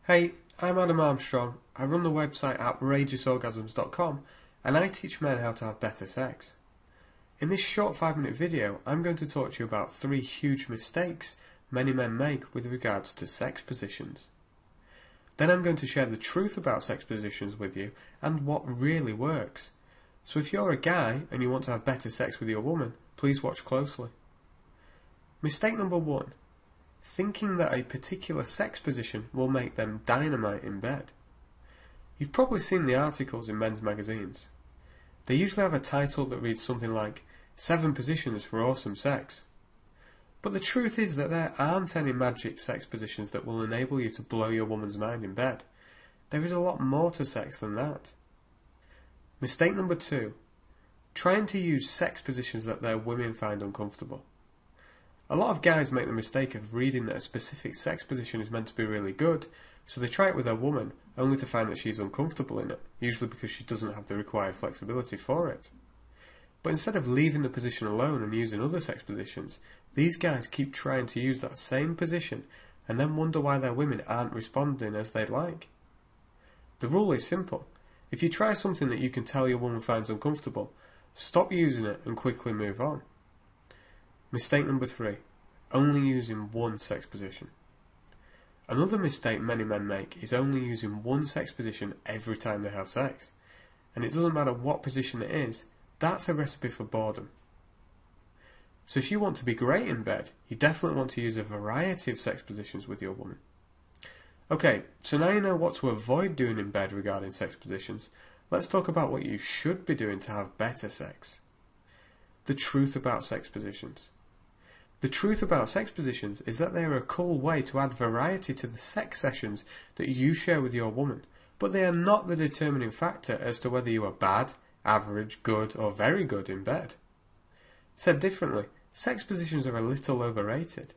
Hey, I'm Adam Armstrong. I run the website outrageousorgasms.com and I teach men how to have better sex. In this short 5-minute video, I'm going to talk to you about 3 huge mistakes many men make with regards to sex positions. Then I'm going to share the truth about sex positions with you and what really works. So if you're a guy and you want to have better sex with your woman, please watch closely. Mistake number 1. Thinking that a particular sex position will make them dynamite in bed. You've probably seen the articles in men's magazines. They usually have a title that reads something like 7 positions for awesome sex. But the truth is that there aren't any magic sex positions that will enable you to blow your woman's mind in bed. There is a lot more to sex than that. Mistake number 2. Trying to use sex positions that their women find uncomfortable. A lot of guys make the mistake of reading that a specific sex position is meant to be really good, so they try it with their woman, only to find that she's uncomfortable in it, usually because she doesn't have the required flexibility for it. But instead of leaving the position alone and using other sex positions, these guys keep trying to use that same position and then wonder why their women aren't responding as they'd like. The rule is simple. If you try something that you can tell your woman finds uncomfortable, stop using it and quickly move on. Mistake number 3. Only using one sex position. Another mistake many men make is only using one sex position every time they have sex. And it doesn't matter what position it is, that's a recipe for boredom. So if you want to be great in bed, you definitely want to use a variety of sex positions with your woman. Okay, so now you know what to avoid doing in bed regarding sex positions, let's talk about what you should be doing to have better sex. The truth about sex positions. The truth about sex positions is that they are a cool way to add variety to the sex sessions that you share with your woman, but they are not the determining factor as to whether you are bad, average, good, or very good in bed. Said differently, sex positions are a little overrated.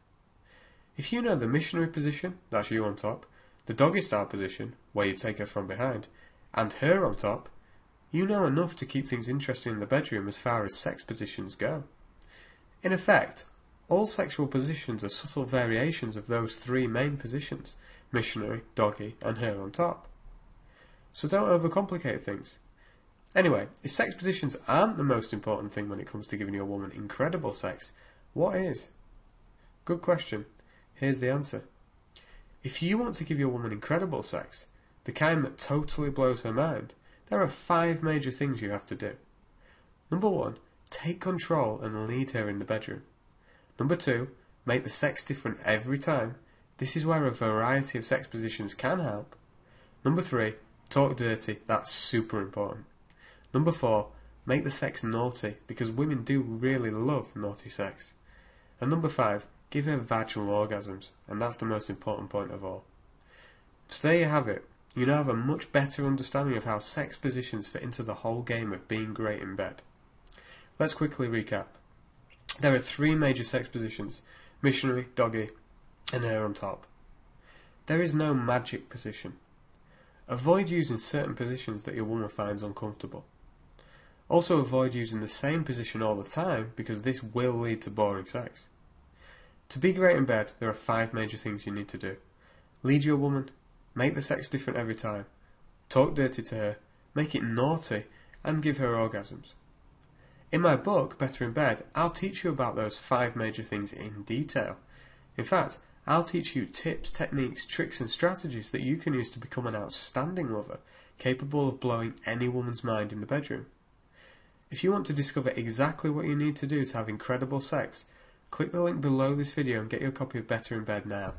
If you know the missionary position, that's you on top, the doggy style position, where you take her from behind, and her on top, you know enough to keep things interesting in the bedroom as far as sex positions go. In effect, all sexual positions are subtle variations of those 3 main positions, missionary, doggy, and her on top. So don't overcomplicate things. Anyway, if sex positions aren't the most important thing when it comes to giving your woman incredible sex, what is? Good question. Here's the answer. If you want to give your woman incredible sex, the kind that totally blows her mind, there are 5 major things you have to do. Number 1, take control and lead her in the bedroom. Number 2, make the sex different every time. This is where a variety of sex positions can help. Number 3, talk dirty. That's super important. Number 4, make the sex naughty, because women do really love naughty sex. And number 5, give her vaginal orgasms, and that's the most important point of all. So there you have it. You now have a much better understanding of how sex positions fit into the whole game of being great in bed. Let's quickly recap. There are 3 major sex positions: missionary, doggy, and her on top. There is no magic position. Avoid using certain positions that your woman finds uncomfortable. Also avoid using the same position all the time, because this will lead to boring sex. To be great in bed, there are 5 major things you need to do. Lead your woman, make the sex different every time, talk dirty to her, make it naughty, and give her orgasms. In my book, Better in Bed, I'll teach you about those 5 major things in detail. In fact, I'll teach you tips, techniques, tricks and strategies that you can use to become an outstanding lover, capable of blowing any woman's mind in the bedroom. If you want to discover exactly what you need to do to have incredible sex, click the link below this video and get your copy of Better in Bed now.